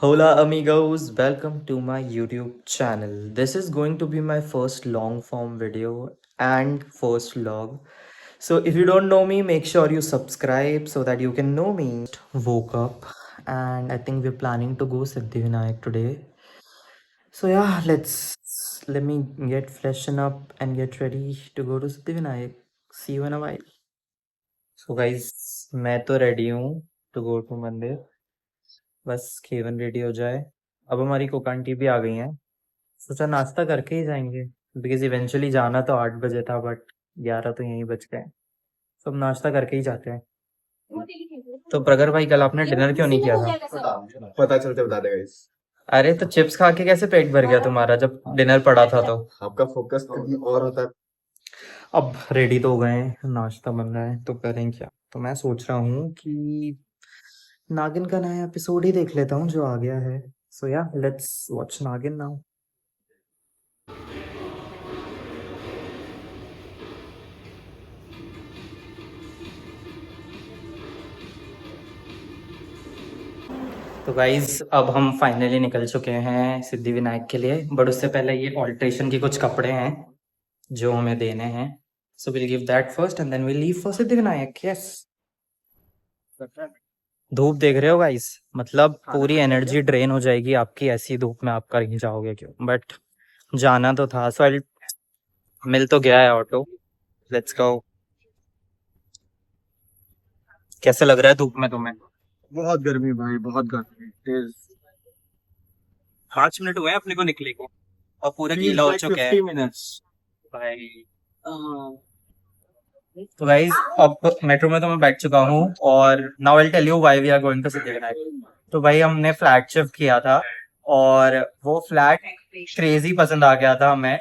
Hola amigos, welcome to my YouTube channel. This is going to be my first long form video and first vlog. So if you don't know me, make sure you subscribe so that you can know me. Woke up and I think we're planning to go Siddhivinayak today. So yeah, let me get freshen up and get ready to go to Siddhivinayak. See you in a while. So guys, मैं तो ready हूँ to go to मंदिर. बस केवन ready हो जाए. अब हमारी cook aunty भी आ गई हैं. सोचा नाश्ता करके ही जाएंगे बिकॉज इवेंचुअली जाना तो 8 बजे था बट 11 तो यहीं बज गए. सब नाश्ता करके ही जाते हैं. तो प्रगर भाई कल आपने डिनर क्यों नहीं किया था? पता चलते बता देगा इस अरे तो चिप्स खा के कैसे पेट भर गया तुम्हारा जब डिनर पड़ा था तो? आपका फोकस कहीं और होता है। अब रेडी तो हो गए हैं, नाश्ता बन रहा है तो करें क्या. तो मैं सोच रहा हूँ कि नागिन का नया एपिसोड ही देख लेता हूँ जो आ गया है. सो या लेट्स वॉच नागिन नाउ. तो गाइज अब हम फाइनली निकल चुके हैं सिद्धिविनायक के लिए. बट उससे पहले ये ऑल्ट्रेशन के कुछ कपड़े हैं जो हमें देने हैं. So will give that first and then will leave for Siddhivinayak. Yes. धूप देख रहे हो गाइस, मतलब पूरी एनर्जी ड्रेन हो जाएगी आपकी ऐसी धूप में आप कहीं जाओगे क्यों. बट जाना तो था. सो मिल तो गया है ऑटो. Let's go. कैसे लग रहा है धूप में तुम्हें? बहुत गर्मी भाई, बहुत गर्मी तेज. 5 मिनट हुए अपने को निकले को और पूरा Feels गीला हो like चुका है 50 minutes. भाई. तो गाइस अब मेट्रो में तो मैं बैठ चुका हूँ और now I tell you why we are going to Siddhivinayak. तो भाई हमने फ्लैट शिफ्ट किया था और वो फ्लैट क्रेजी पसंद आ गया था हमें.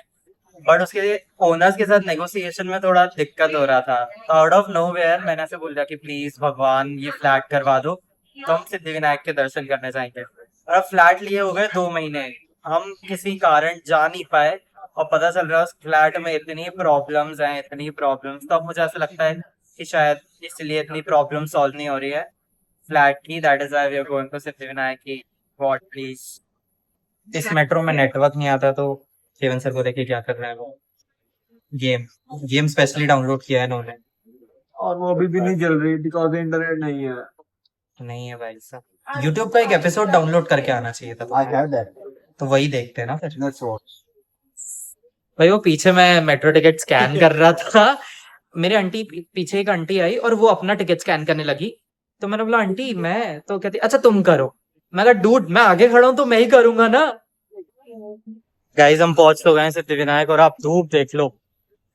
बट उसके ओनर्स के साथ नेगोशिएशन में थोड़ा दिक्कत हो रहा था. तो आउट ऑफ नो वेयर मैंने ऐसे बोल दिया कि प्लीज भगवान ये फ्लैट करवा दो तो हम सिद्धिविनायक के दर्शन करने जाएंगे. और अब फ्लैट लिए हो गए 2 महीने, हम किसी कारण जा नहीं पाए और पता चल रहा है उस फ्लैट में इतनी प्रॉब्लम्स हैं, इतनी प्रॉब्लम्स. तो अब मुझे ऐसा लगता है कि शायद इसलिए इतनी प्रॉब्लम सॉल्व नहीं हो रही है फ्लैट की. That is why we are going to Siddhivinayak की. What please. इस मेट्रो में नेटवर्क नहीं आता तो केवन सर को देखिए क्या कर रहे हैं वो. गेम गेम स्पेशली डाउनलोड किया है इन्होंने. और वो अभी भी नहीं चल रही बिकॉज इंटरनेट नहीं है. नहीं है भाई साहब. यूट्यूब का एक एपिसोड डाउनलोड करके आना चाहिए था. I have that. तो वही देखते हैं ना फिर. Let's watch. भाई वो पीछे मैं मेट्रो टिकट स्कैन कर रहा था. मेरे आंटी पीछे एक आंटी आई और वो अपना टिकट स्कैन करने लगी. तो मैंने बोला आंटी मैं तो कहती अच्छा तुम करो. मैं कहा डूड मैं आगे खड़ा हूं तो मैं ही करूंगा ना. गाइस हम पहुंच तो गए सिद्धिविनायक और आप धूप देख लो.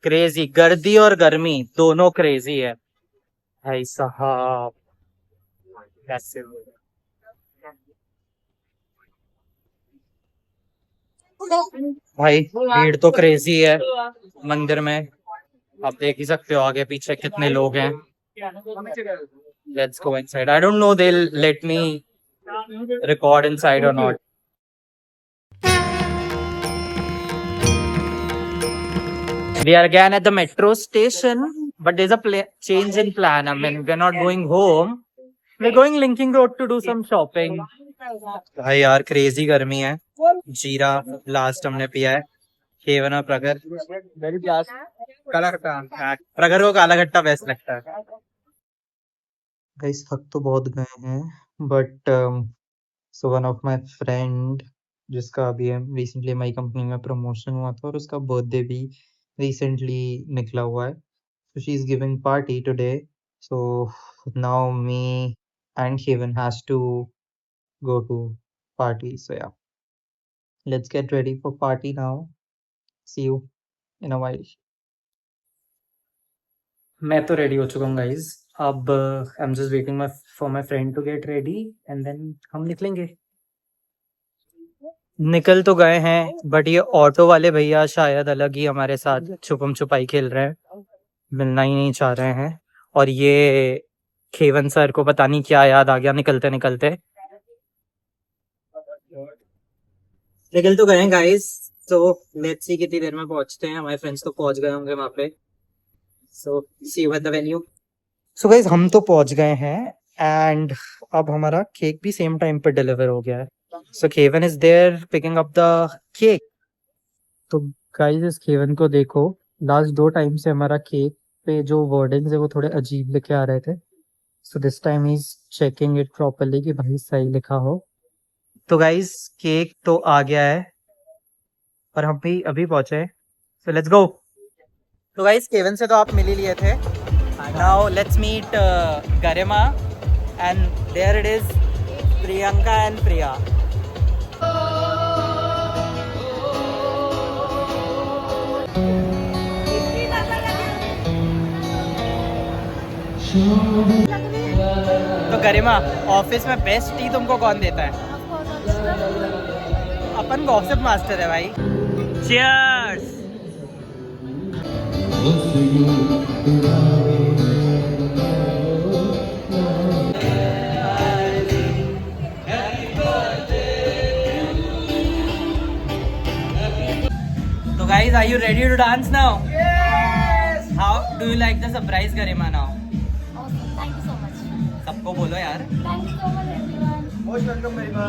क्रेजी गर्दी और गर्मी दोनों क्रेजी है भाई साहब. कैसे भाई भीड़ तो क्रेजी है मंदिर में. आप देख ही सकते हो आगे पीछे कितने लोग हैं. Let's go inside. I don't know they let me record inside और not. We are again at the metro station, but there's a change in plan. I mean, we're not going home. We're going Linking Road to do some shopping. भाई यार crazy गर्मी है. जीरा last हमने पिया है. केवन और प्रगर. वेरी प्यास. काला खट्टा. प्रगर को काला खट्टा बेस्ट लगता है. गाइस थक तो बहुत गए हैं but so one of my friend जिसका अभी रिसेंटली हमारी कंपनी में प्रमोशन हुआ था और उसका बर्थडे भी रिसेंटली निकला हुआ है. So she's giving party today. So now me and Kevin has to go to party. So yeah, let's get ready for party now. See you in a while. मैं तो रेडी हो चुका हूँ guys. अब I am just waiting for my friend to get ready and then हम निकलेंगे. निकल तो गए हैं बट ये ऑटो वाले भैया शायद अलग ही हमारे साथ छुपम छुपाई खेल रहे हैं. मिलना ही नहीं चाह रहे हैं. और ये खेवन सर को पता नहीं क्या याद आ गया निकलते निकलते. निकल तो गए हैं गाइस. तो लेट्स सी कितनी देर में पहुंचते हैं. हमारे फ्रेंड्स तो पहुंच गए होंगे वहां पे. So see you at the venue. So guys हम तो पहुंच गए हैं एंड अब हमारा केक भी सेम टाइम पे डिलीवर हो गया है. So Kevan is there picking up the cake. तो गाइस इस केवन को देखो, लास्ट 2 टाइम से हमारा केक पे जो वर्डिंग्स है वो थोड़े अजीब लिखे आ रहे थे. So this time he is checking it properly कि भाई सही लिखा हो. तो गाइस केक तो आ गया है और हम भी अभी पहुंचे. So let's go. तो गाइस केवन से तो आप मिल ही लिए थे. Now let's meet Garima and there it is Priyanka and Priya. तो गरिमा, ऑफिस में बेस्ट टी तुमको कौन देता है? अपन गॉसिप मास्टर है भाई. चीयर्स. तो guys, are you ready to dance now? Yes. How do you like the surprise, Garima, now? Awesome. Thank you so much. सबको बोलो यार. Thank you so much, everyone. Most welcome, Garima.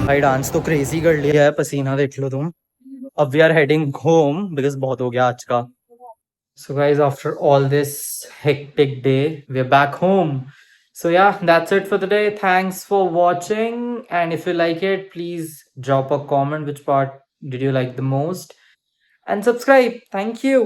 भाई dance तो crazy कर लिया है, पसीना देख लो तुम. अब we are heading home because बहुत हो गया आज का. So guys, after all this hectic day, we're back home. So yeah, that's it for today. Thanks for watching. And if you like it, please drop a comment which part did you like the most. And subscribe. Thank you.